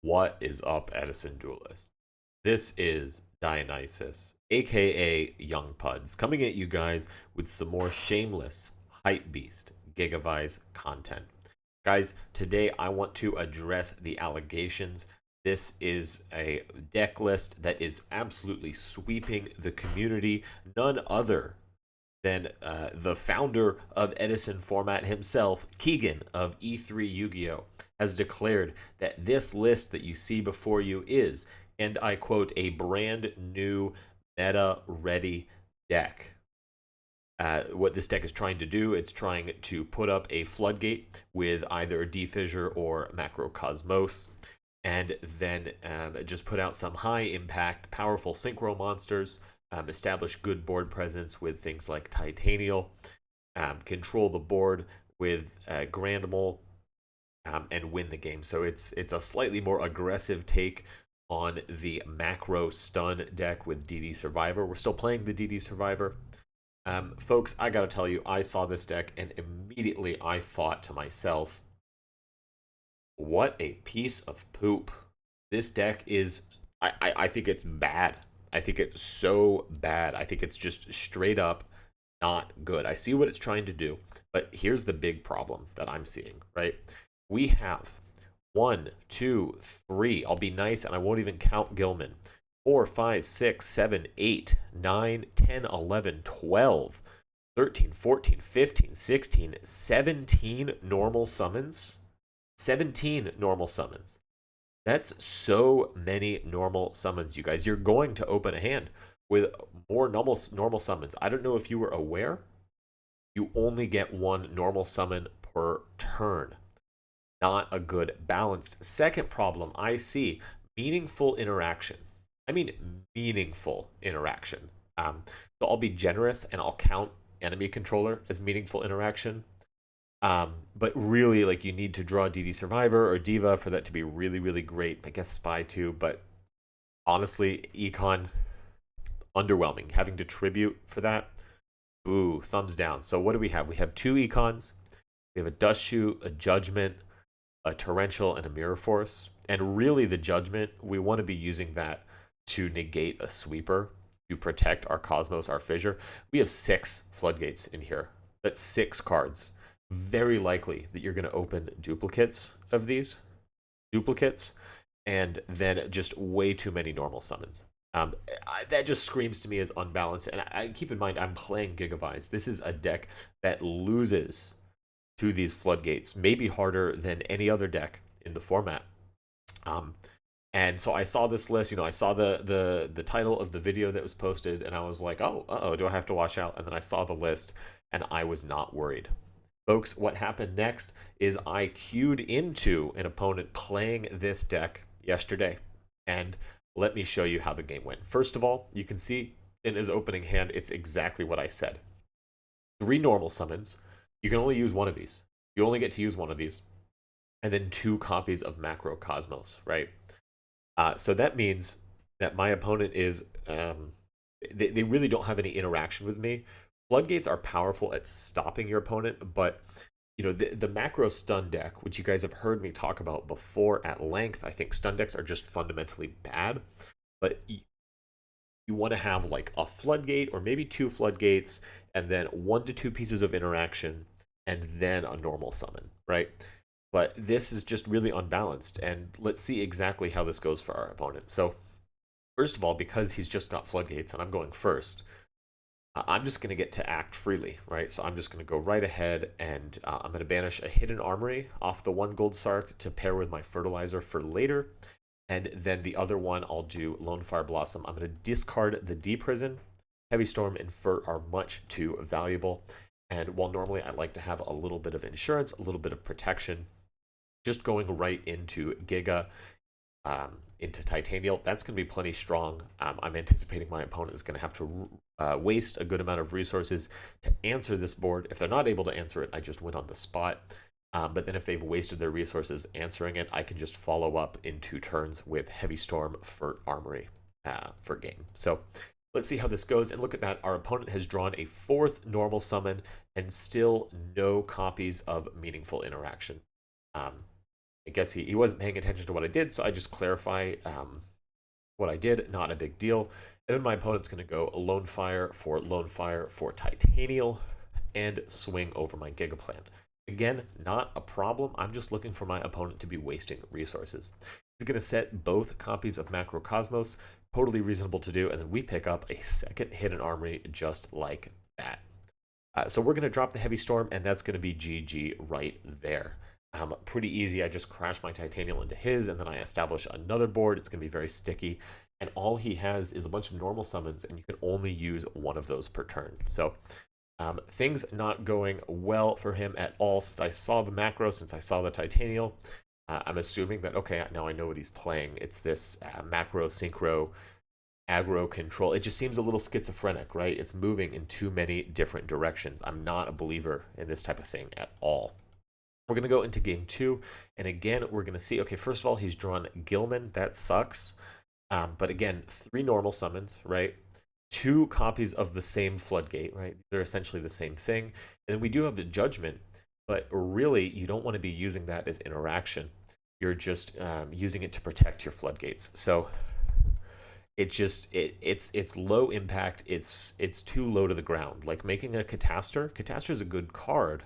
What is up, Edison Duelist? This is Dionysus, aka Young Puds, coming at you guys with some more shameless hype beast Gigavise content. Guys, today I want to address the allegations. This is a deck list that is absolutely sweeping the community. None other than the founder of Edison Format himself, Keegan of E3 Yu-Gi-Oh, has declared that this list that you see before you is, and I quote, a brand new meta-ready deck. What this deck is trying to do, it's trying to put up a floodgate with either D-Fissure or Macrocosmos, and then just put out some high impact, powerful synchro monsters, establish good board presence with things like Titanial, control the board with Grand Mole, and win the game. So it's a slightly more aggressive take on the macro stun deck with DD Survivor. We're still playing the DD Survivor. Folks, I gotta tell you, I saw this deck and immediately I thought to myself, what a piece of poop. This deck is, I think it's bad. I think it's so bad. I think it's just straight up not good. I see what it's trying to do, but here's the big problem that I'm seeing, right? We have one, two, three. I'll be nice and I won't even count Gilman. 4, 5, 6, 7, 8, 9, 10, 11, 12, 13, 14, 15, 16, 17 normal summons. 17 normal summons. That's so many normal summons, you guys. You're going to open a hand with more normal summons. I don't know if you were aware, you only get one normal summon per turn. Not a good balanced. Second problem I see, meaningful interaction. I mean meaningful interaction. So I'll be generous and I'll count enemy controller as meaningful interaction. But really, like, you need to draw DD Survivor or Diva for that to be really, really great. I guess Spy too, but honestly, Econ, underwhelming. Having to tribute for that, boo, thumbs down. So what do we have? We have two Econs. We have a Dust Shoot, a Judgment, a Torrential, and a Mirror Force. And really, the Judgment, we want to be using that to negate a Sweeper, to protect our Cosmos, our Fissure. We have 6 Floodgates in here. That's 6 cards. Very likely that you're going to open duplicates of these duplicates, and then just way too many normal summons. That just screams to me as unbalanced. And I keep in mind, I'm playing Gigavise. This is a deck that loses to these floodgates, maybe harder than any other deck in the format. And so I saw this list, I saw the title of the video that was posted, and I was like, oh, uh-oh, do I have to watch out? And then I saw the list, and I was not worried. Folks, what happened next is I queued into an opponent playing this deck yesterday. And let me show you how the game went. First of all, you can see in his opening hand, it's exactly what I said. 3 normal summons. You can only use one of these. You only get to use one of these. And then 2 copies of Macrocosmos, right? So that means that my opponent is... they really don't have any interaction with me. Floodgates are powerful at stopping your opponent, but the macro stun deck, which you guys have heard me talk about before at length, I think stun decks are just fundamentally bad. But you want to have like a floodgate or maybe 2 floodgates, and then 1 to 2 pieces of interaction, and then a normal summon, right? But this is just really unbalanced, and let's see exactly how this goes for our opponent. So first of all, because he's just got floodgates and I'm going first, I'm just going to get to act freely, right? So I'm just going to go right ahead, and I'm going to banish a hidden armory off the 1 gold Sark to pair with my fertilizer for later. And then the other one, I'll do Lone Fire Blossom. I'm going to discard the D Prison. Heavy Storm and Fert are much too valuable. And while normally I like to have a little bit of insurance, a little bit of protection, just going right into Giga, into Titanial, that's going to be plenty strong. I'm anticipating my opponent is going to have to waste a good amount of resources to answer this board. If they're not able to answer it, I just win on the spot. But then if they've wasted their resources answering it, I can just follow up in 2 turns with Heavy Storm for Armory for game. So let's see how this goes. And look at that. Our opponent has drawn a 4th normal summon and still no copies of meaningful interaction. I guess he wasn't paying attention to what I did, so I just clarify what I did, not a big deal. And then my opponent's going to go Lone Fire for Titanial and swing over my Gigaplan. Again, not a problem. I'm just looking for my opponent to be wasting resources. He's going to set both copies of Macrocosmos, totally reasonable to do, and then we pick up a second hidden armory just like that. So we're going to drop the Heavy Storm, and that's going to be GG right there. Pretty easy. I just crash my Titanial into his, and then I establish another board. It's going to be very sticky, and all he has is a bunch of normal summons, and you can only use one of those per turn. So things not going well for him at all. Since I saw the macro, since I saw the Titanial, I'm assuming that, okay, now I know what he's playing. It's this macro, synchro, aggro control. It just seems a little schizophrenic, right? It's moving in too many different directions. I'm not a believer in this type of thing at all. We're going to go into game 2, and again, we're going to see, okay, first of all, he's drawn Gilman. That sucks. But again, 3 normal summons, right? 2 copies of the same Floodgate, right? They're essentially the same thing. And then we do have the Judgment, but really, you don't want to be using that as interaction. You're just using it to protect your Floodgates. So it's low impact. It's too low to the ground. Like making a Cataster is a good card,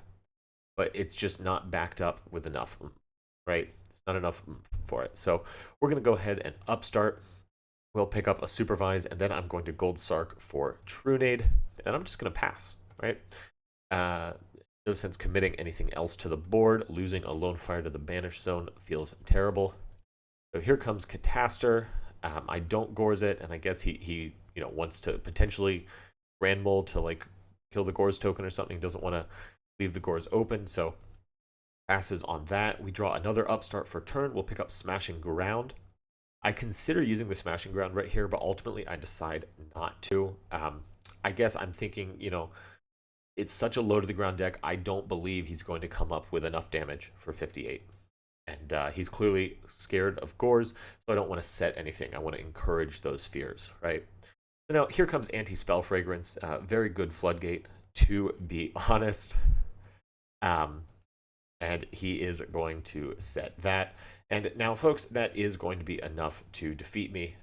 but it's just not backed up with enough, right? It's not enough for it. So we're going to go ahead and upstart. We'll pick up a Supervise, and then I'm going to Gold Sark for Trunade, and I'm just going to pass, right? No sense committing anything else to the board. Losing a Lone Fire to the Banish Zone feels terrible. So here comes Cataster. I don't Gorz it, and I guess he wants to potentially Grand Mold to like kill the Gorz token or something. He doesn't want to leave the Gorz open, so passes on that. We draw another upstart for turn. We'll pick up Smashing Ground. I consider using the Smashing Ground right here, but ultimately I decide not to. I guess I'm thinking, it's such a low to the ground deck. I don't believe he's going to come up with enough damage for 58. And he's clearly scared of Gorz, so I don't want to set anything. I want to encourage those fears, right? So now here comes Anti-Spell Fragrance. Very good Floodgate, to be honest. And he is going to set that. And now, folks, that is going to be enough to defeat me.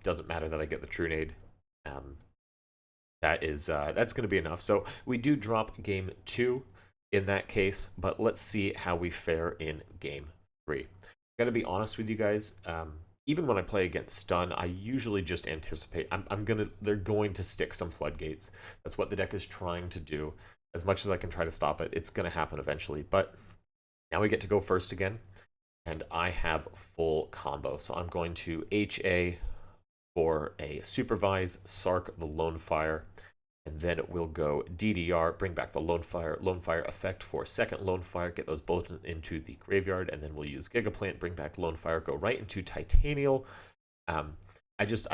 Doesn't matter that I get the Trunade. That's going to be enough. So we do drop game 2 in that case, but let's see how we fare in game 3. I'm going to be honest with you guys. Even when I play against Stun, I usually just anticipate they're going to stick some Floodgates. That's what the deck is trying to do. As much as I can try to stop it, it's going to happen eventually. But now we get to go first again. And I have full combo. So I'm going to HA for a Supervise, Sark the Lone Fire, and then we'll go DDR, bring back the Lone Fire effect for second Lone Fire, get those both into the graveyard, and then we'll use Gigaplant, bring back Lone Fire, go right into Titanial. I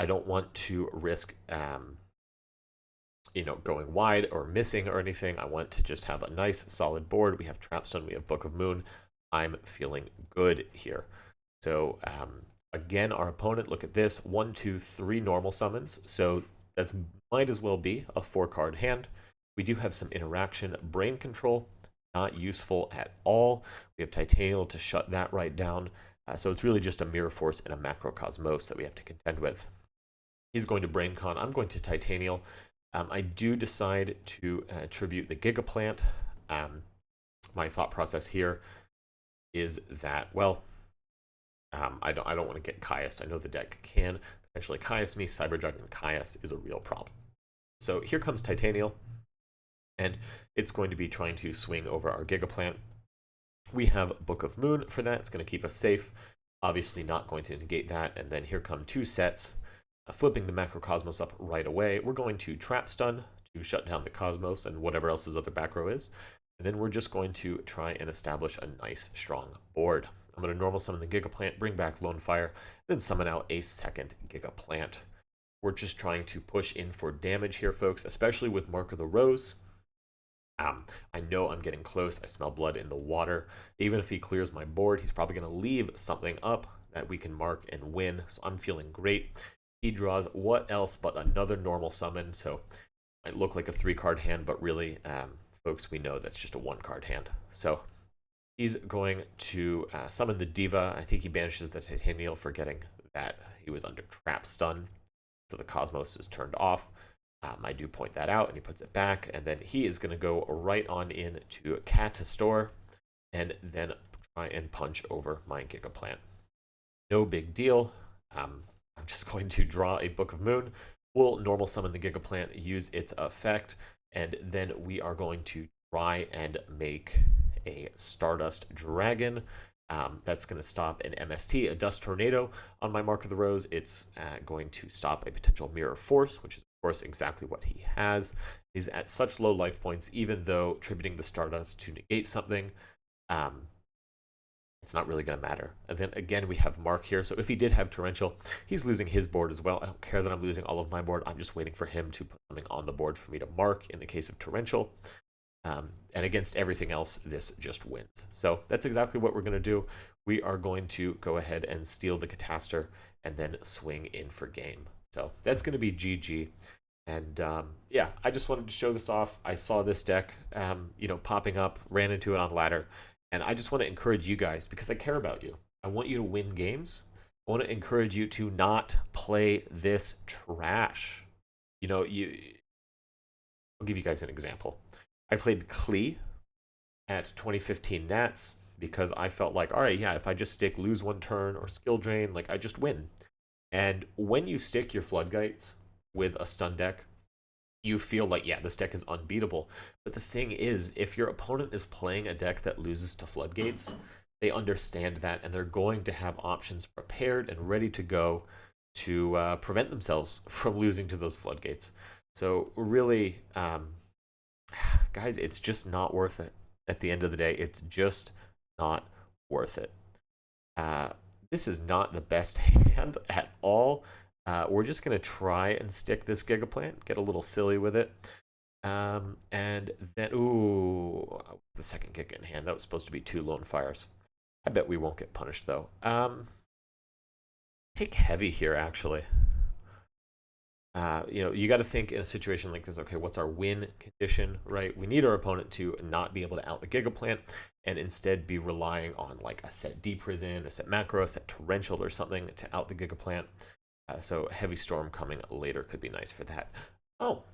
don't want to risk going wide or missing or anything. I want to just have a nice solid board. We have Trapstone, we have Book of Moon. I'm feeling good here. So again, our opponent, look at this, 1, 2, 3 normal summons. So that's might as well be a 4-card hand. We do have some interaction. Brain Control, not useful at all. We have Titanial to shut that right down. So it's really just a Mirror Force and a Macrocosmos that we have to contend with. He's going to Brain Con. I'm going to Titanial. I do decide to tribute the Gigaplant. My thought process here is that, well, I don't want to get Caiused. I know the deck can potentially Caius me. Cyberjuggling Caius is a real problem. So here comes Titanial, and it's going to be trying to swing over our Gigaplant. We have Book of Moon for that. It's going to keep us safe. Obviously not going to negate that. And then here come 2 sets, flipping the Macrocosmos up right away. We're going to Trap Stun to shut down the Cosmos and whatever else his other back row is. And then we're just going to try and establish a nice, strong board. I'm going to normal summon the Gigaplant, bring back Lone Fire, then summon out a second Gigaplant. We're just trying to push in for damage here, folks, especially with Mark of the Rose. I know I'm getting close. I smell blood in the water. Even if he clears my board, he's probably going to leave something up that we can mark and win. So I'm feeling great. He draws what else but another normal summon. So it might look like a 3-card hand, but really, folks, we know that's just a 1-card hand. So He's going to summon the Diva. I think he banishes the Titanial, forgetting that he was under trap stun. So the Cosmos is turned off. I do point that out, and he puts it back. And then he is going to go right on in to Cat to store, and then try and punch over my Gigaplant. No big deal. I'm just going to draw a Book of Moon. We'll normal summon the Gigaplant, use its effect, and then we are going to try and make a Stardust Dragon. That's going to stop an MST, a Dust Tornado. On my Mark of the Rose, it's going to stop a potential Mirror Force, which is, of course, exactly what he has. He's at such low life points, even though tributing the Stardust to negate something, it's not really going to matter. And then again, we have Mark here. So if he did have Torrential, he's losing his board as well. I don't care that I'm losing all of my board. I'm just waiting for him to put something on the board for me to mark in the case of Torrential. And against everything else, this just wins. So that's exactly what we're going to do. We are going to go ahead and steal the Catastor and then swing in for game. So that's going to be GG. And yeah, I just wanted to show this off. I saw this deck, popping up, ran into it on ladder. And I just want to encourage you guys, because I care about you. I want you to win games. I want to encourage you to not play this trash. I'll give you guys an example. I played Klee at 2015 Nats because I felt like, all right, yeah, if I just stick lose one turn or skill drain, like I just win. And when you stick your Floodgates with a stun deck, you feel like, yeah, this deck is unbeatable. But the thing is, if your opponent is playing a deck that loses to Floodgates, they understand that, and they're going to have options prepared and ready to go to prevent themselves from losing to those Floodgates. So really, guys, it's just not worth it. At the end of the day, it's just not worth it. This is not the best hand at all. We're just going to try and stick this Gigaplant, get a little silly with it. And then, ooh, the second Giga in hand. That was supposed to be 2 Lone Fires. I bet we won't get punished, though. Take heavy here, actually. You got to think in a situation like this, okay, what's our win condition, right? We need our opponent to not be able to out the Gigaplant and instead be relying on like a set D Prison, a set Macro, a set Torrential or something to out the Gigaplant. So Heavy Storm coming later could be nice for that. Oh,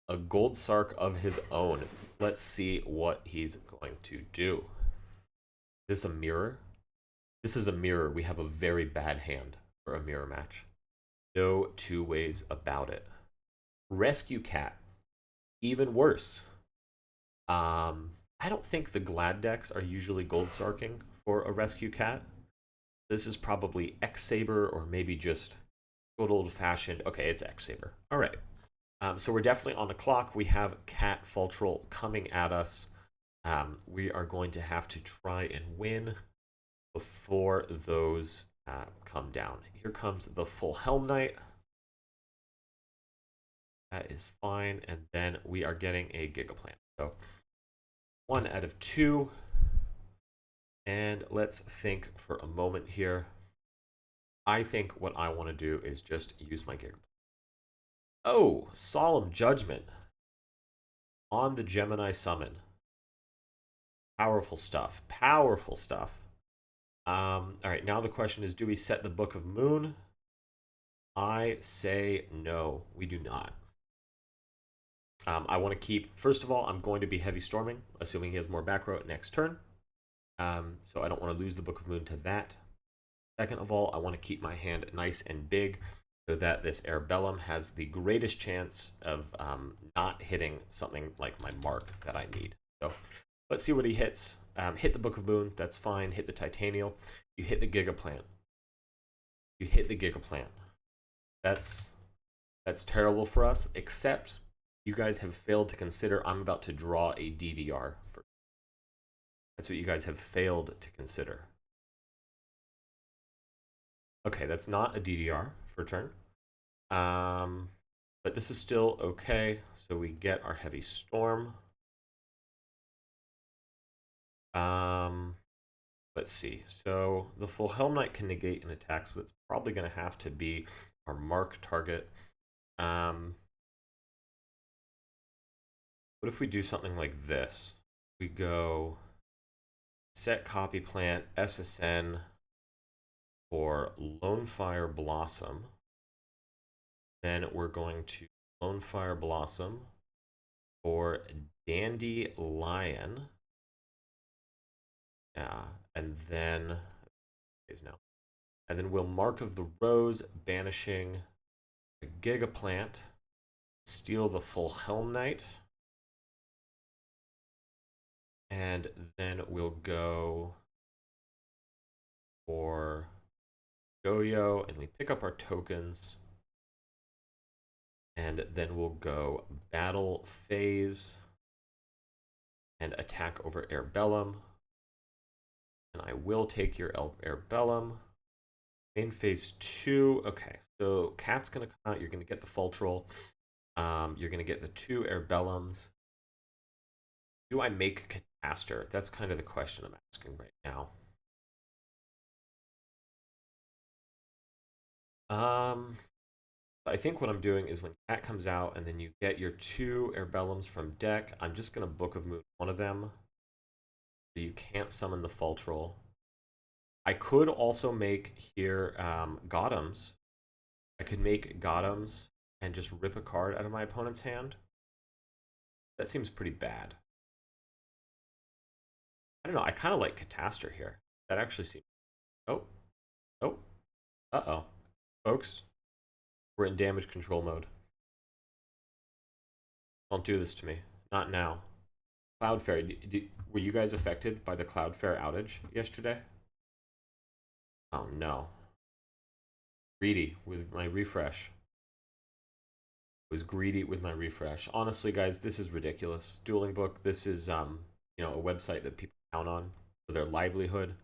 a Gold Sark of his own. Let's see what he's going to do. Is this a mirror? This is a mirror. We have a very bad hand for a mirror match. No two ways about it. Rescue Cat. Even worse. I don't think the Glad decks are usually Gold Sarking for a Rescue Cat. This is probably X-Saber or maybe just good old-fashioned. Okay, it's X-Saber. All right. So we're definitely on the clock. We have Cat Fall Troll coming at us. We are going to have to try and win before those come down. Here comes the Full Helm Knight. That is fine. And then we are getting a Gigaplant. So 1 out of 2. And let's think for a moment here. I think what I want to do is just use my Gigaplant. Oh, Solemn Judgment on the Gemini Summon. Powerful stuff. Powerful stuff. All right, now the question is, do we set the Book of Moon? I say no, we do not. I want to keep, first of all, I'm going to be Heavy Storming, assuming he has more back row at next turn. So I don't want to lose the Book of Moon to that. Second of all, I want to keep my hand nice and big so that this Airbellum has the greatest chance of not hitting something like my mark that I need. So let's see what he hits. Hit the Book of Moon, that's fine. Hit the Titanial. You hit the Gigaplant. You hit the Gigaplant. That's terrible for us, except you guys have failed to consider I'm about to draw a DDR. That's what you guys have failed to consider. Okay, that's not a DDR for turn. But this is still okay. So we get our Heavy Storm. Let's see. So the Full Helm Knight can negate an attack, so it's probably going to have to be our mark target. What if we do something like this? We go set copy plant SSN for Lone Fire Blossom. Then we're going to Lone Fire Blossom for Dandelion. Yeah, and then we'll Mark of the Rose, banishing a Gigaplant, steal the full Helm Knight, and then we'll go for Goyo, and we pick up our tokens, and then we'll go Battle Phase and attack over Airbellum, and I will take your Airbellum. Main phase 2. Okay, so Cat's gonna come out. You're gonna get the Fultrol. You're gonna get the 2 Airbellums. Do I make Catastor? That's kind of the question I'm asking right now. I think what I'm doing is when Cat comes out and then you get your 2 Airbellums from deck, I'm just gonna Book of Moon one of them. So you can't summon the Fultrol. I could also make here Gothams. I could make Gothams and just rip a card out of my opponent's hand. That seems pretty bad. I don't know. I kind of like Catastor here. That actually seems... Oh. Oh. Uh-oh. Folks, we're in damage control mode. Don't do this to me. Not now. Cloudflare, were you guys affected by the Cloudflare outage yesterday? Oh no. Greedy with my refresh. Was greedy with my refresh. Honestly, guys, this is ridiculous. Dueling Book, this is you know, a website that people count on for their livelihood.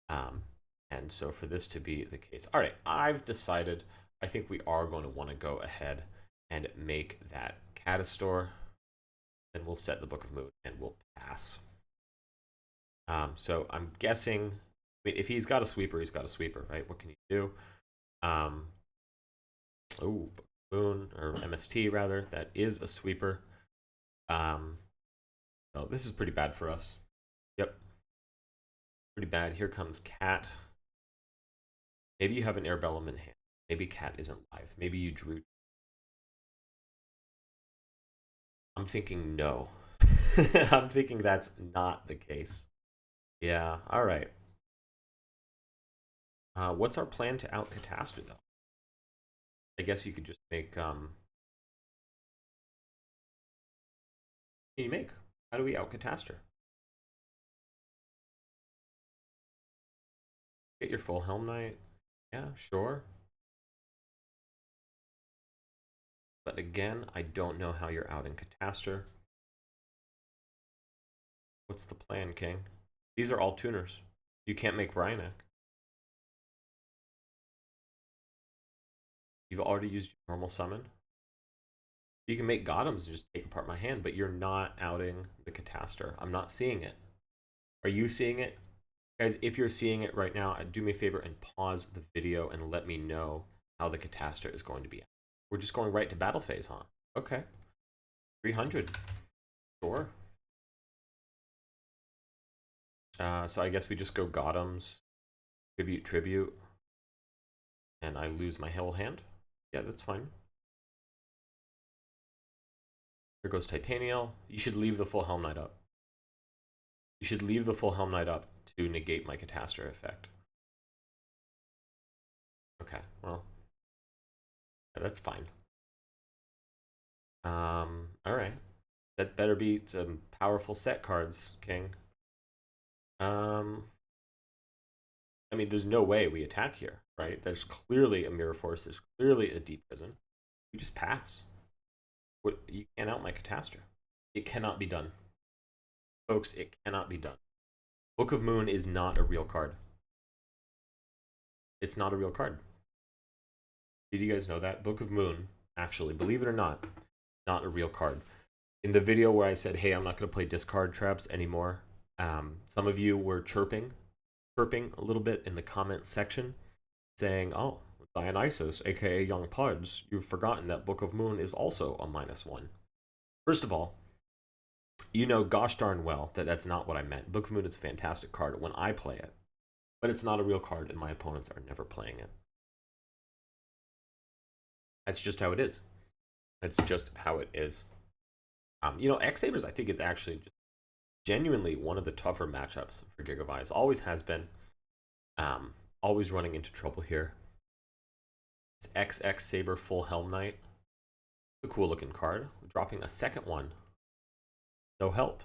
And so for this to be the case. All right, I've decided I think we are going to want to go ahead and make that Catastor. Then we'll set the Book of Moon and we'll pass. So I'm guessing, I mean, if he's got a sweeper, he's got a sweeper, right? What can you do? Oh, Moon, or MST rather, that is a sweeper. So this is pretty bad for us. Yep. Pretty bad. Here comes Cat. Maybe you have an Airbellum in hand. Maybe Cat isn't live. Maybe you drew. I'm thinking no. I'm thinking that's not the case. Yeah, alright. What's our plan to out Catastor, though? I guess you could just make, What can you make? How do we out Catastor? Get your full Helm Knight? Yeah, sure. But again, I don't know how you're outing Catastor. What's the plan, King? These are all tuners. You can't make Bryanek. You've already used your normal summon. You can make Gothams and just take apart my hand, but you're not outing the Catastor. I'm not seeing it. Are you seeing it? Guys, if you're seeing it right now, do me a favor and pause the video and let me know how the Catastor is going to be. We're just going right to battle phase, huh? Okay. 300. Sure. So I guess we just go Gothams, tribute, and I lose my whole hand. Yeah, that's fine. Here goes Titaniel. You should leave the full Helm Knight up. You should leave the full Helm Knight up to negate my Catastor effect. Okay, well, yeah, that's fine. Alright. That better be some powerful set cards, King. I mean, there's no way we attack here, right? There's clearly a Mirror Force. There's clearly a Deep Prison. We just pass. You can't out my Catastor. It cannot be done. Folks, it cannot be done. Book of Moon is not a real card. It's not a real card. Did you guys know that? Book of Moon, actually, believe it or not a real card. In the video where I said, hey, I'm not going to play discard traps anymore, some of you were chirping a little bit in the comment section, saying, oh, Dionysus, aka Young Puds, you've forgotten that Book of Moon is also a -1. First of all, You know gosh darn well that that's not what I meant. Book of Moon is a fantastic card when I play it, but it's not a real card, and my opponents are never playing it. That's just how it is. That's just how it is. You know, X Sabers I think is actually just genuinely one of the tougher matchups for Gigavise. Always has been. Always running into trouble here. It's XX Saber Full Helm Knight. It's a cool looking card. Dropping a second one. No help.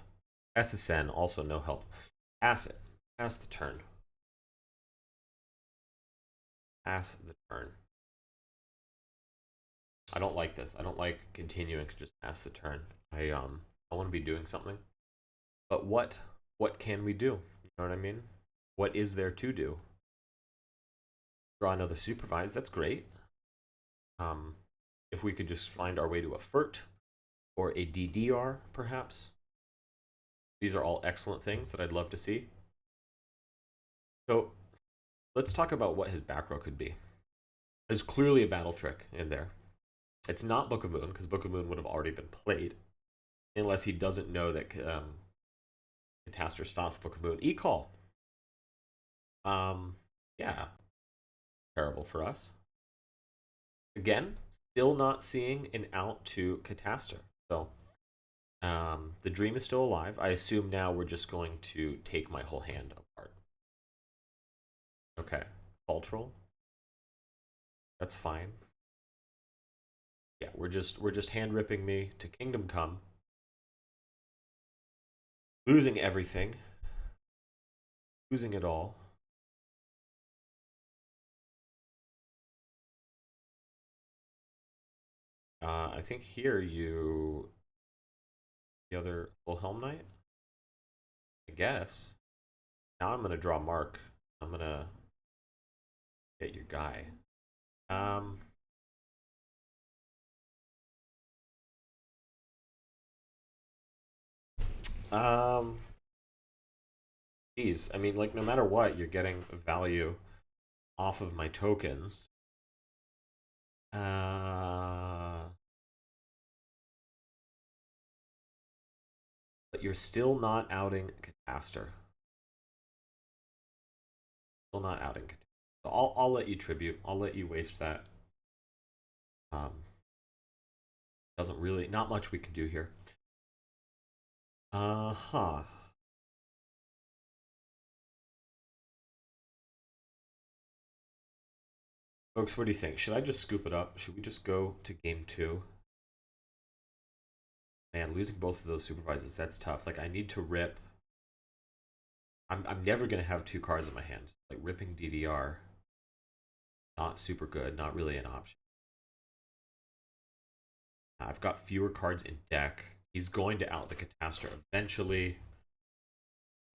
SSN also no help. Pass it. Pass the turn. Pass the turn. I don't like this. I don't like continuing to just pass the turn. I want to be doing something. But what can we do? You know what I mean? What is there to do? Draw another supervise. That's great. If we could just find our way to a FERT or a DDR, perhaps. These are all excellent things that I'd love to see. So let's talk about what his back row could be. There's clearly a battle trick in there. It's not Book of Moon, because Book of Moon would have already been played. Unless he doesn't know that Catastor stops Book of Moon. E-call. Yeah. Terrible for us. Again, still not seeing an out to Catastor. So the dream is still alive. I assume now we're just going to take my whole hand apart. Okay. Faltrol. That's fine. Yeah, we're just hand ripping me to Kingdom Come. Losing everything. Losing it all. I think here the other Full Helm Knight. I guess. Now I'm gonna draw Mark. I'm gonna get your guy. Geez, I mean, like, no matter what, you're getting value off of my tokens. But you're still not outing Catastor. Still not outing Catastor. So I'll let you tribute. I'll let you waste that. Doesn't really, not much we can do here. Folks, what do you think? Should I just scoop it up? Should we just go to game 2? Man, losing both of those supervises, that's tough. Like, I need to rip. I'm never going to have 2 cards in my hands. Like, ripping DDR, not super good, not really an option. I've got fewer cards in deck. He's going to out the Catastor eventually.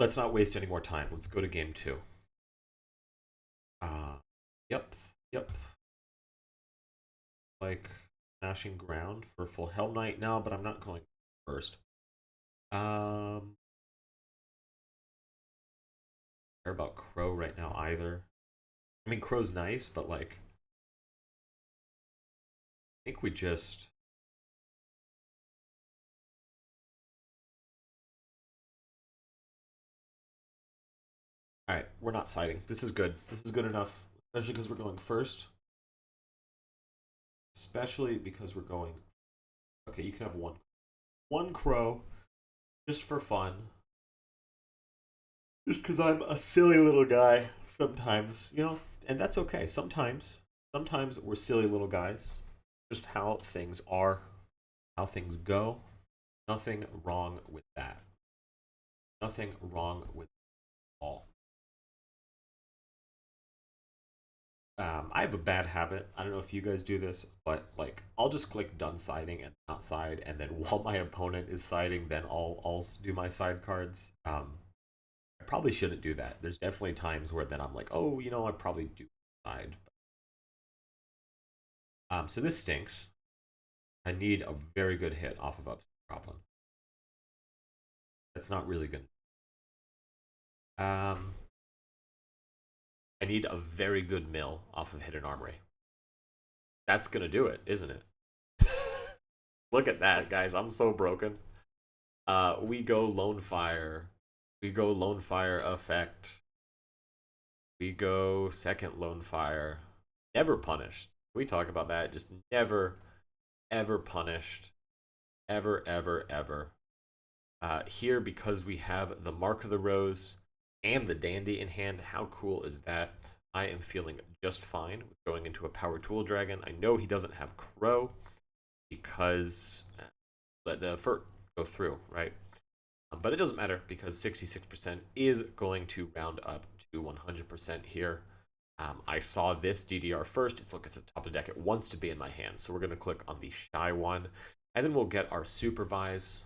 Let's not waste any more time. Let's go to game 2. Yep. Like, smashing ground for full Hell Knight. No, but I'm not going first. Care about Crow right now either. I mean, Crow's nice, but like, I think we just. All right, we're not siding. This is good. This is good enough, especially because we're going first. Especially because we're going. Okay, you can have one Crow, just for fun. Just because I'm a silly little guy sometimes, you know, and that's okay. Sometimes we're silly little guys. Just how things are, how things go. Nothing wrong with that. Nothing wrong with all. I have a bad habit. I don't know if you guys do this, but like I'll just click done siding and not side, and then while my opponent is siding, then I'll do my side cards. I probably shouldn't do that. There's definitely times where then I'm like, oh, you know, I probably do side. So this stinks. I need a very good hit off of upset problem. That's not really good. I need a very good mill off of Hidden Armory. That's gonna do it, isn't it? Look at that, guys. I'm so broken. We go Lone Fire. We go Lone Fire effect. We go second Lone Fire. Never punished. We talk about that. Just never, ever punished. Ever, ever, ever. Here, because we have the Mark of the Rose and the Dandy in hand, how cool is that? I am feeling just fine with going into a Power Tool Dragon. I know he doesn't have Crow because let the Furt go through, right? But it doesn't matter because 66% is going to round up to 100% here. I saw this DDR first. It's look, it's at the top of the deck. It wants to be in my hand. So we're going to click on the Shy one. And then we'll get our Supervise.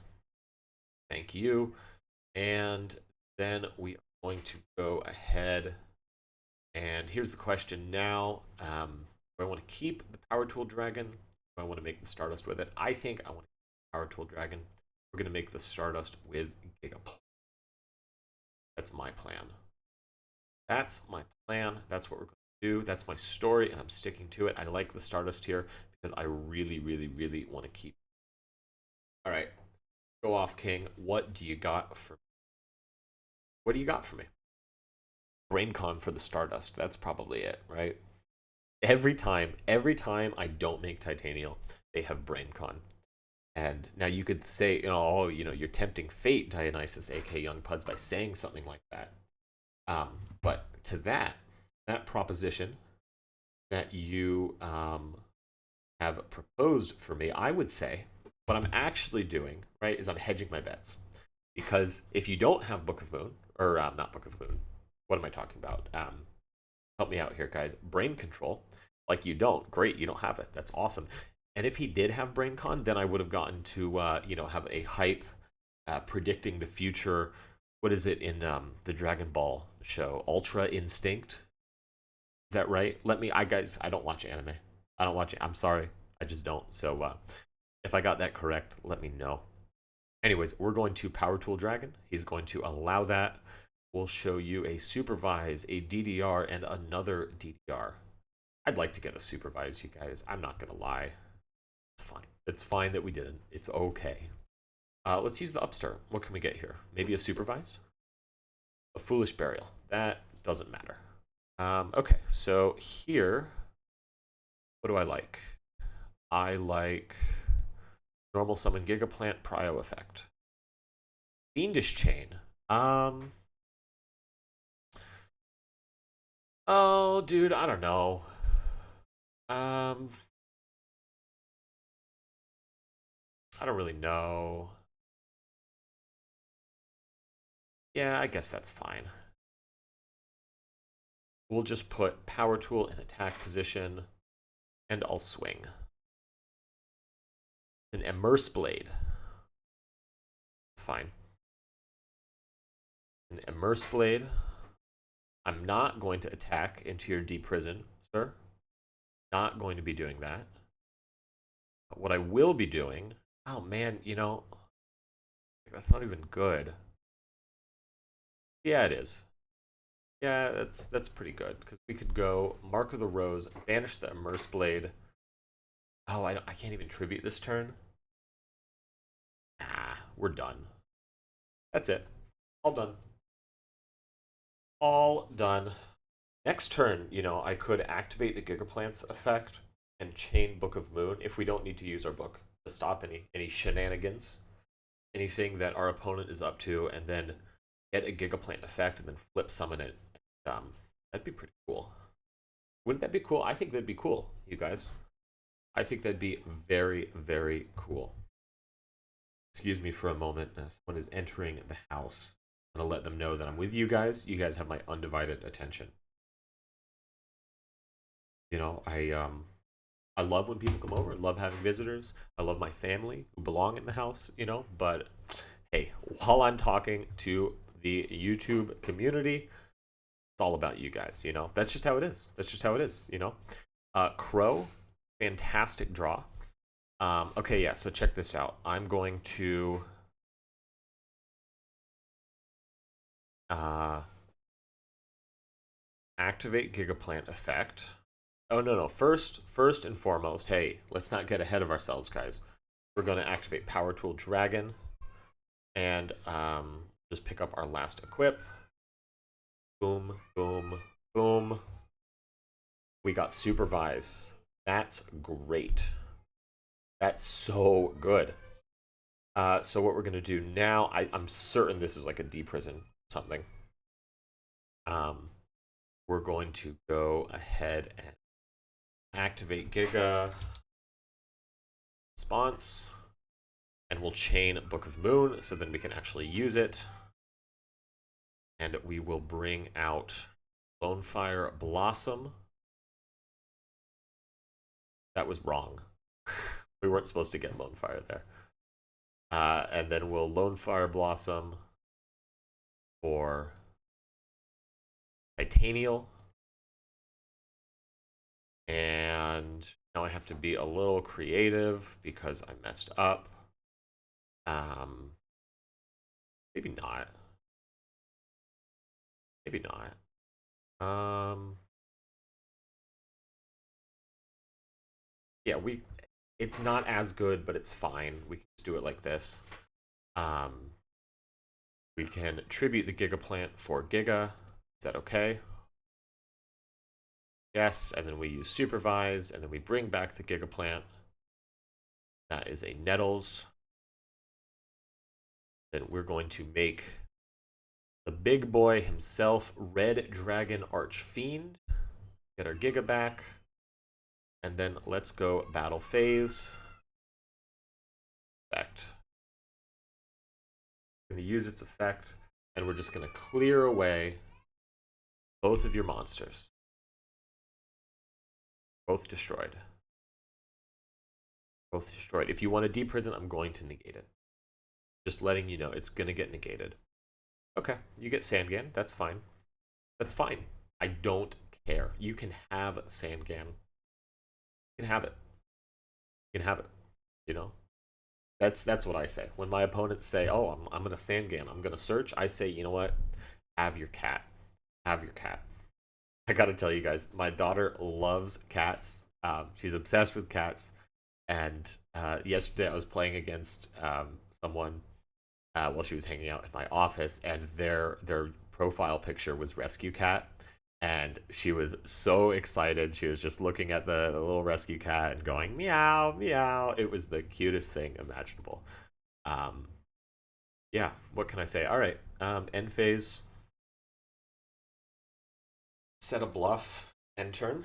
Thank you. And then we are going to go ahead. And here's the question now. Do I want to keep the Power Tool Dragon? Do I want to make the Stardust with it? I think I want to keep the Power Tool Dragon. We're going to make the Stardust with Gigaplan. That's my plan. That's my plan. That's what we're going to do. That's my story, and I'm sticking to it. I like the Stardust here because I really, really, really want to keep it. All right. Go off, King. What do you got for me? What do you got for me? BrainCon for the Stardust. That's probably it, right? Every time I don't make Titanial, they have BrainCon. And now you could say, oh, you're tempting fate, Dionysus, aka Young Puds, by saying something like that. But to that proposition that you have proposed for me, I would say what I'm actually doing, right, is I'm hedging my bets. Because if you don't have Book of Moon, or not Book of Moon, what am I talking about? Help me out here, guys. Brain Control, like you don't. Great, you don't have it. That's awesome. And if he did have BrainCon, then I would have gotten to, have a hype predicting the future. What is it in the Dragon Ball show? Ultra Instinct? Is that right? I don't watch anime. I don't watch it. I'm sorry. I just don't. So if I got that correct, let me know. Anyways, we're going to Power Tool Dragon. He's going to allow that. We'll show you a Supervise, a DDR, and another DDR. I'd like to get a Supervise, you guys. I'm not going to lie. It's fine. It's fine that we didn't. It's okay. Let's use the Upstart. What can we get here? Maybe a Supervise? A Foolish Burial. That doesn't matter. Okay, so here, what do I like? I like Normal Summon Gigaplant Prio Effect. Fiendish Chain. Oh, dude, I don't know. I don't really know. Yeah, I guess that's fine. We'll just put Power Tool in attack position, and I'll swing. An Immerse Blade. It's fine. An Immerse Blade. I'm not going to attack into your deep prison, sir. Not going to be doing that. But what I will be doing... Oh, man, that's not even good. Yeah, it is. Yeah, that's pretty good. Because we could go Mark of the Rose, banish the Immerse Blade. Oh, I can't even tribute this turn. Nah, we're done. That's it. All done. All done. Next turn, I could activate the Gigaplant's effect and chain Book of Moon if we don't need to use our book to stop any shenanigans, anything that our opponent is up to, and then get a Gigaplant effect and then flip summon it. That'd be pretty cool. Wouldn't that be cool? I think that'd be cool, you guys. I think that'd be very, very cool. Excuse me for a moment. Someone is entering the house. I'm gonna let them know that I'm with you guys. You guys have my undivided attention. I love when people come over. I love having visitors. I love my family who belong in the house, but hey, while I'm talking to the YouTube community, it's all about you guys, That's just how it is. That's just how it is, Crow, fantastic draw. Okay, yeah, so check this out. I'm going to activate Gigaplant effect. Oh, no. First and foremost, hey, let's not get ahead of ourselves, guys. We're going to activate Power Tool Dragon. And just pick up our last equip. Boom, boom, boom. We got supervise. That's great. That's so good. So what we're gonna do now, I'm certain this is like a deprison something. We're going to go ahead and activate Giga response, and we'll chain Book of Moon so then we can actually use it. And we will bring out Lonefire Blossom. That was wrong. We weren't supposed to get Lonefire there. And then we'll Lonefire Blossom for Titanial. And now I have to be a little creative because I messed up. Maybe not. Maybe not. Yeah, it's not as good, but it's fine. We can just do it like this. We can tribute the Giga plant for Giga. Is that okay? Yes, and then we use supervise, and then we bring back the Giga plant. That is a Nettles. Then we're going to make the big boy himself, Red Dragon Archfiend. Get our Giga back. And then let's go battle phase. Effect. I'm going to use its effect, and we're just going to clear away both of your monsters. Both destroyed. Both destroyed. If you want to deprison, I'm going to negate it. Just letting you know, it's going to get negated. Okay, you get Sangan. That's fine. That's fine. I don't care. You can have Sangan. You can have it. You can have it. You know? That's what I say. When my opponents say, oh, I'm going to Sangan, I'm going to search, I say, you know what? Have your cat. Have your cat. I got to tell you guys, my daughter loves cats. She's obsessed with cats. And yesterday I was playing against someone while she was hanging out in my office, and their profile picture was Rescue Cat. And she was so excited. She was just looking at the little rescue cat and going, meow, meow. It was the cutest thing imaginable. Yeah, what can I say? All right, end phase. Set a bluff, end turn.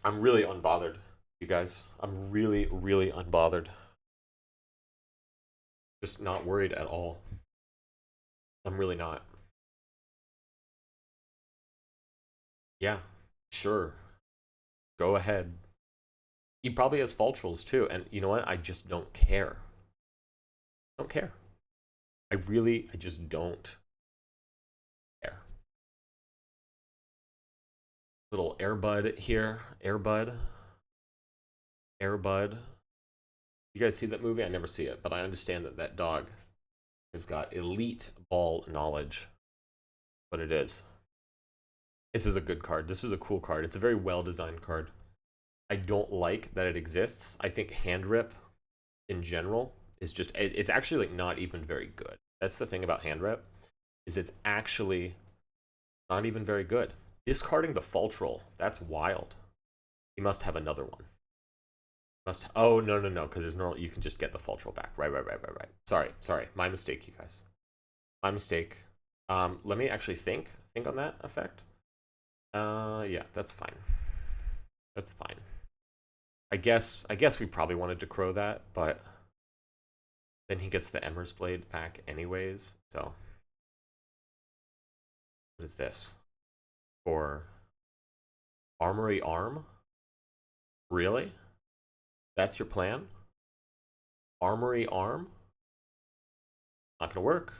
I'm really unbothered, you guys. I'm really, really unbothered. Just not worried at all. I'm really not. Yeah, sure. Go ahead. He probably has Faltrals too, and you know what? I just don't care. Don't care. I just don't care. Little Airbud here. Airbud. Airbud. You guys see that movie? I never see it, but I understand that that dog has got elite ball knowledge. But it is. This is a good card. This is a cool card. It's a very well-designed card. I don't like that it exists. I think hand rip in general is just, it's actually like not even very good. That's the thing about hand rip, is it's actually not even very good. Discarding the Faltral, that's wild. You must have another one. Oh, no, because there's no, you can just get the Faltral back. Right. Sorry, my mistake, you guys. My mistake. Let me actually think on that effect. Yeah, that's fine. That's fine. I guess we probably wanted to crow that, but then he gets the Emmer's Blade back anyways, so. What is this? For Armory Arm? Really? That's your plan? Armory Arm? Not gonna work.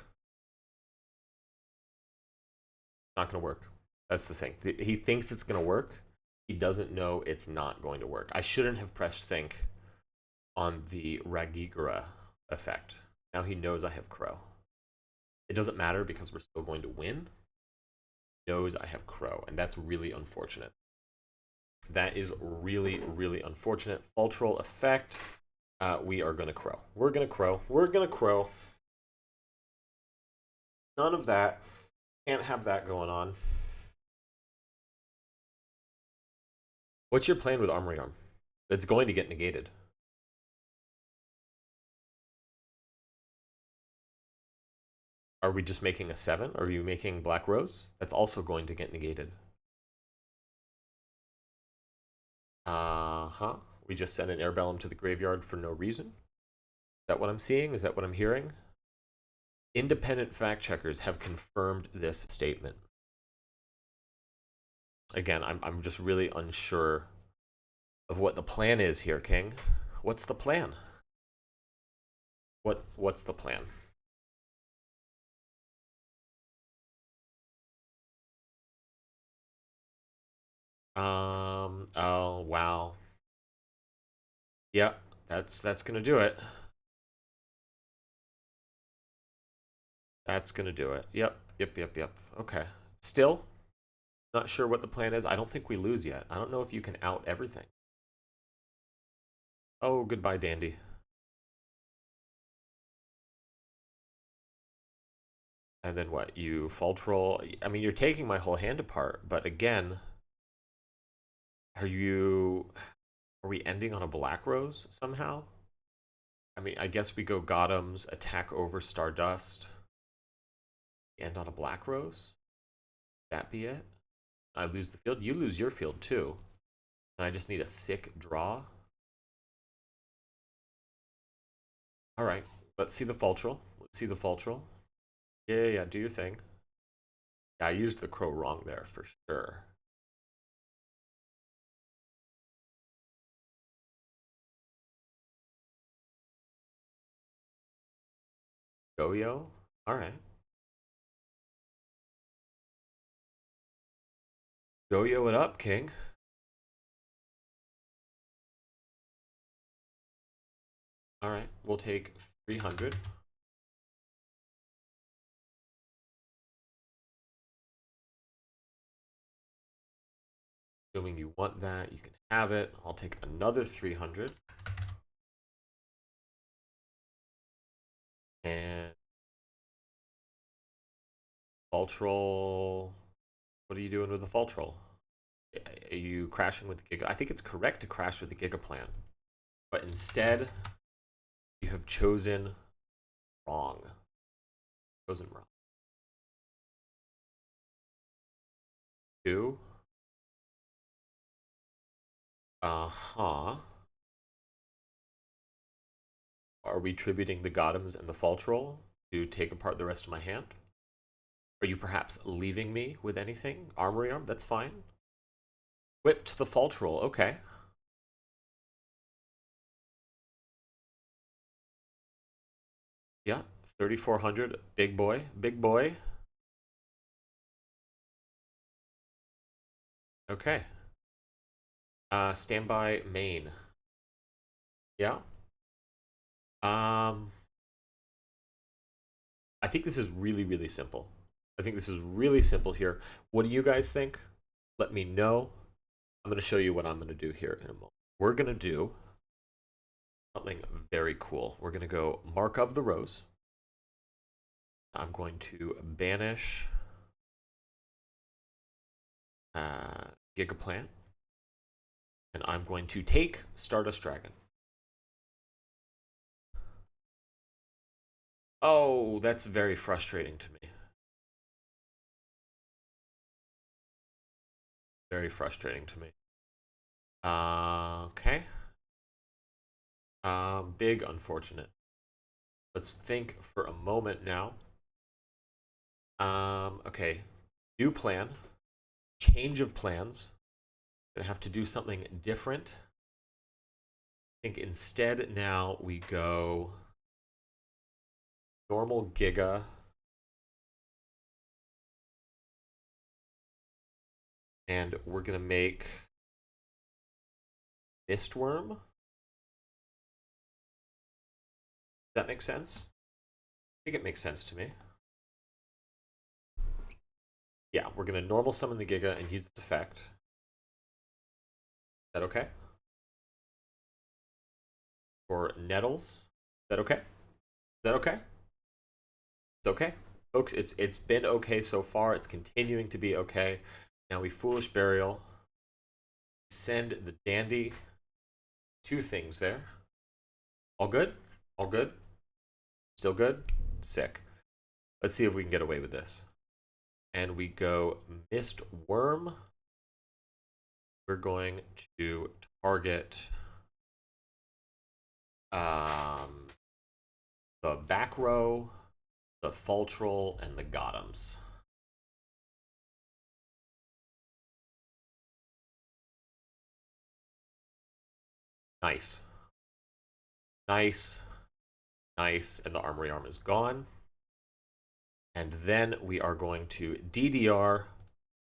Not gonna work. That's the thing. He thinks it's gonna work. He doesn't know it's not going to work. I shouldn't have pressed think on the Ragigura effect. Now he knows I have Crow. It doesn't matter because we're still going to win. He knows I have Crow, and that's really unfortunate. That is really, really unfortunate. Faltral effect. We are gonna crow. We're gonna crow. We're gonna crow. None of that. Can't have that going on. What's your plan with Armory Arm? It's going to get negated. Are we just making a 7? Are you making Black Rose? That's also going to get negated. Uh-huh. We just sent an Airbellum to the graveyard for no reason. Is that what I'm seeing? Is that what I'm hearing? Independent fact checkers have confirmed this statement. Again, I'm just really unsure of what the plan is here, King. What's the plan? What's the plan? Oh wow. Yep, that's gonna do it. That's gonna do it. Yep. Okay. Still not sure what the plan is. I don't think we lose yet. I don't know if you can out everything. Oh, goodbye, Dandy. And then what? You fall troll. I mean, you're taking my whole hand apart, but again, are you are we ending on a Black Rose somehow? I mean, I guess we go Gotham's, attack over Stardust, end on a Black Rose? That be it? I lose the field. You lose your field too. And I just need a sick draw. All right, let's see the Fultrel. Let's see the Fultrel. Yeah, do your thing. Yeah, I used the crow wrong there for sure. Go-yo? All right. Go-yo it up, King. All right, we'll take 300. Assuming you want that, you can have it. I'll take another 300. And Fultrel. What are you doing with the Fultrel? Are you crashing with the Giga? I think it's correct to crash with the Giga plan. But instead, you have chosen wrong. Chosen wrong. 2. Uh-huh. Are we tributing the Gothams and the Fultrel to take apart the rest of my hand? Are you perhaps leaving me with anything? Armory Arm? That's fine. Whipped the Fultrel. Okay. Yeah. 3,400. Big boy. Big boy. Okay. Standby main. Yeah. Um, I think this is really, really simple. I think this is really simple here. What do you guys think? Let me know. I'm going to show you what I'm going to do here in a moment. We're going to do something very cool. We're going to go Mark of the Rose. I'm going to banish Gigaplant. And I'm going to take Stardust Dragon. Oh, that's very frustrating to me. Very frustrating to me. Okay. Big unfortunate. Let's think for a moment now. Okay. New plan. Change of plans. Gonna have to do something different. I think instead now we go normal Giga. And we're gonna make Mistworm. Does that make sense? I think it makes sense to me. Yeah, we're gonna normal summon the Giga and use its effect. Is that okay? for nettles. Is that okay? Is that okay? It's okay. Folks, it's been okay so far. It's continuing to be okay. Now we foolish burial. Send the dandy. 2 things there. All good? All good? Still good? Sick. Let's see if we can get away with this. And we go mist worm. We're going to target the back row, the fulcral, and the gothams. Nice. Nice. Nice. And the armory arm is gone. And then we are going to DDR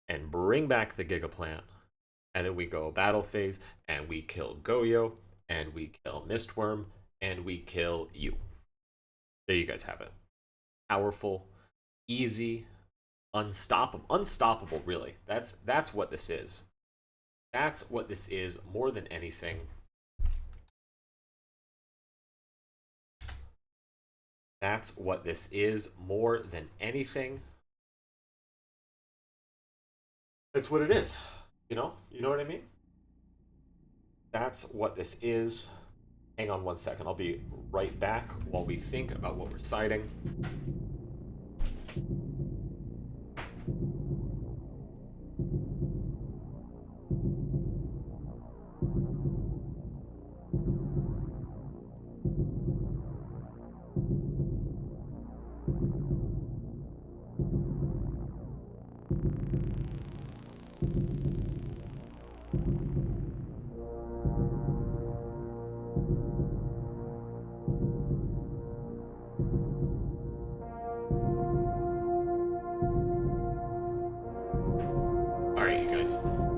and bring back the Gigaplant. And then we go battle phase, and we kill Goyo, and we kill Mistworm, and we kill you. There you guys have it. Powerful, easy, unstoppable. Unstoppable, really. That's what this is. That's what this is more than anything. That's what this is more than anything. That's what it is. You know what I mean? That's what this is. Hang on one second. I'll be right back while we think about what we're citing.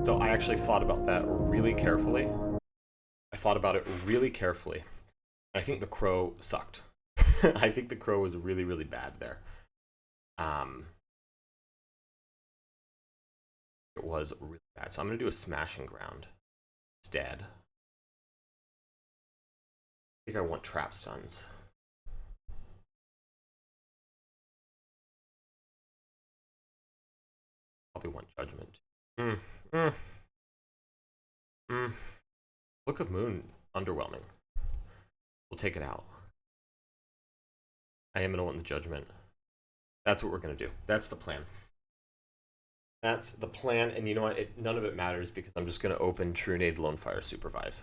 So I actually thought about that really carefully. I thought about it really carefully. I think the crow sucked. I think the crow was really, really bad there. It was really bad. So I'm going to do a smashing ground instead. I think I want trap stuns. Probably want judgment. Book of Moon, underwhelming. We'll take it out. I am going to want the judgment. That's what we're going to do. That's the plan. That's the plan, and you know what? None of it matters because I'm just going to open Trunade Lonefire Supervise.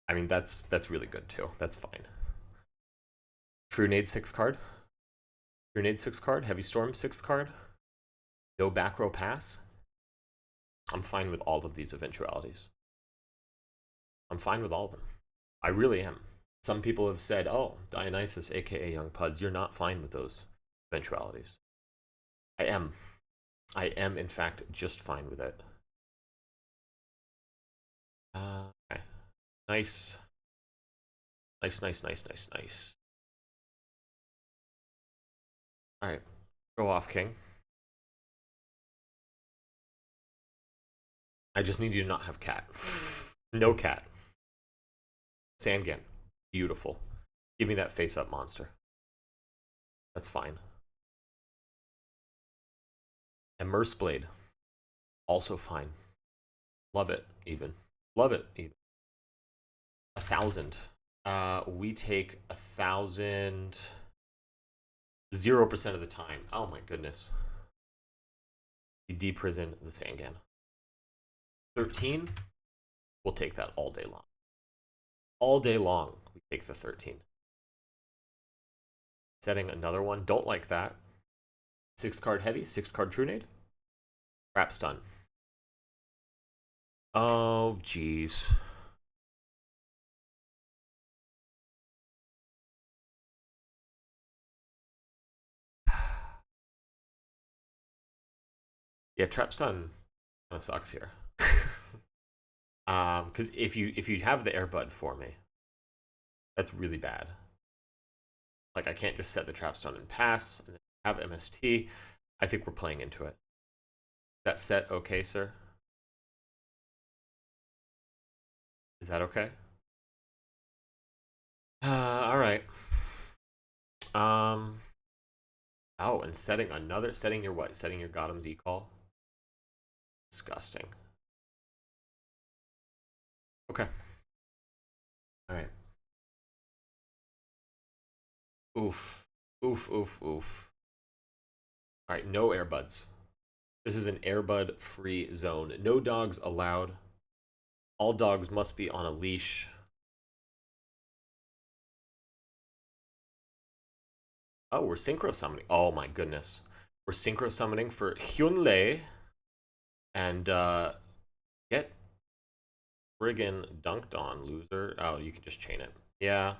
I mean, that's really good too. That's fine. Trunade 6 card. Trunade 6 card. Heavy Storm 6 card. No back row pass. I'm fine with all of these eventualities. I'm fine with all of them. I really am. Some people have said, oh, Dionysus, aka Young Puds, you're not fine with those eventualities. I am. I am, in fact, just fine with it. Okay. Nice. Nice. Alright. Go off, King. I just need you to not have cat. No cat. Sandgan. Beautiful. Give me that face-up monster. That's fine. Immerse Blade. Also fine. Love it, even. Love it, even. 1,000. We take 1,000... 0% of the time. Oh my goodness. We deprison the Sandgan. 13? We'll take that all day long. All day long, we take the 13. Setting another one. Don't like that. 6 card heavy, 6 card Trunade. Trap stun. Oh, jeez. Yeah, trap stun kind of sucks here. Because if you have the airbud for me, that's really bad. Like I can't just set the trap stun and pass and then have MST. I think we're playing into it. That set okay, sir? Is that okay? All right. Um. Oh, and setting your what? Setting your Gotham's e-call. Disgusting. Okay. All right. Oof. Oof. Oof. Oof. All right. No earbuds. This is an airbud-free zone. No dogs allowed. All dogs must be on a leash. Oh, we're synchro summoning. Oh my goodness. We're synchro summoning for Hyunlei. And get friggin' dunked on, loser. Oh, you can just chain it. Yeah.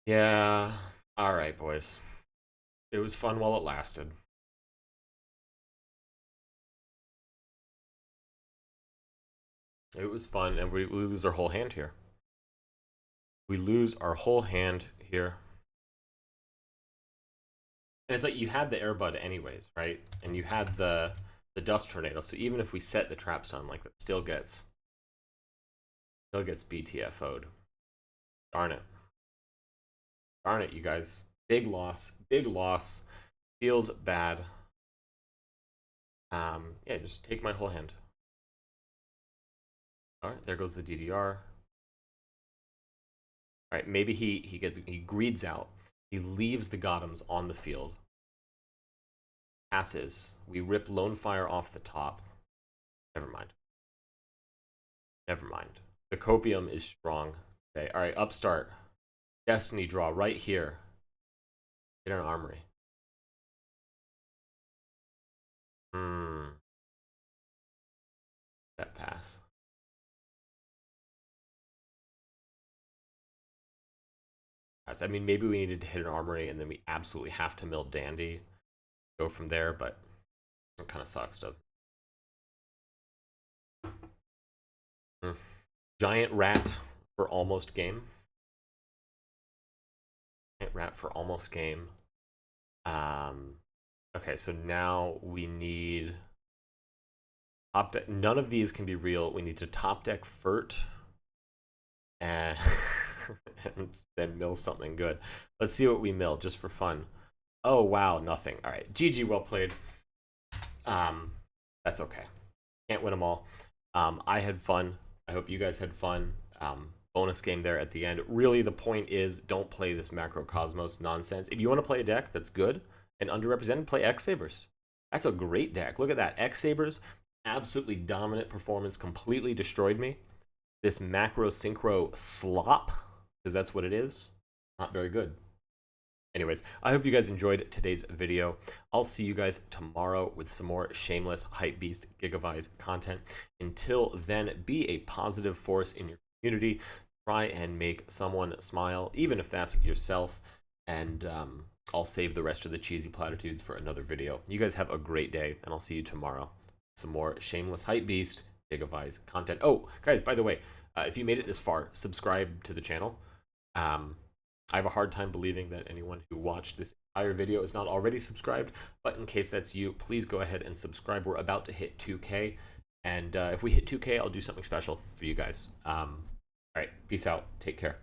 Yeah. Alright, boys. It was fun while it lasted. It was fun, and we lose our whole hand here. We lose our whole hand here. And it's like you had the airbud anyways, right? And you had the dust tornado. So even if we set the trap stun, like that still gets BTFO'd. Darn it. Darn it, you guys. Big loss. Big loss. Feels bad. Yeah, just take my whole hand. Alright, there goes the DDR. Alright, maybe he greeds out. He leaves the Gothams on the field. Passes. We rip Lone Fire off the top. Never mind. Never mind. The Copium is strong. Okay, alright, upstart. Destiny draw right here. Get an armory. That pass. I mean, maybe we needed to hit an armory and then we absolutely have to mill Dandy. Go from there, but it kind of sucks, doesn't it? Giant rat for almost game. Giant rat for almost game. Okay, so now we need top deck. None of these can be real. We need to top deck Furt and, and then mill something good. Let's see what we mill just for fun. Oh wow, nothing. All right, GG, well played. That's okay. Can't win them all. I had fun. I hope you guys had fun. Bonus game there at the end. Really, the point is don't play this Macrocosmos nonsense. If you want to play a deck that's good and underrepresented, play X-Sabers. That's a great deck. Look at that. X-Sabers, absolutely dominant performance, completely destroyed me. This macro synchro slop, because that's what it is, not very good. Anyways, I hope you guys enjoyed today's video. I'll see you guys tomorrow with some more shameless hypebeast Gigavise content. Until then, be a positive force in your community. Try and make someone smile, even if that's yourself. And I'll save the rest of the cheesy platitudes for another video. You guys have a great day, and I'll see you tomorrow. Some more shameless hypebeast Gigavise content. Oh, guys, by the way, if you made it this far, subscribe to the channel. I have a hard time believing that anyone who watched this entire video is not already subscribed, but in case that's you, please go ahead and subscribe. We're about to hit 2K, and if we hit 2K, I'll do something special for you guys. All right, peace out. Take care.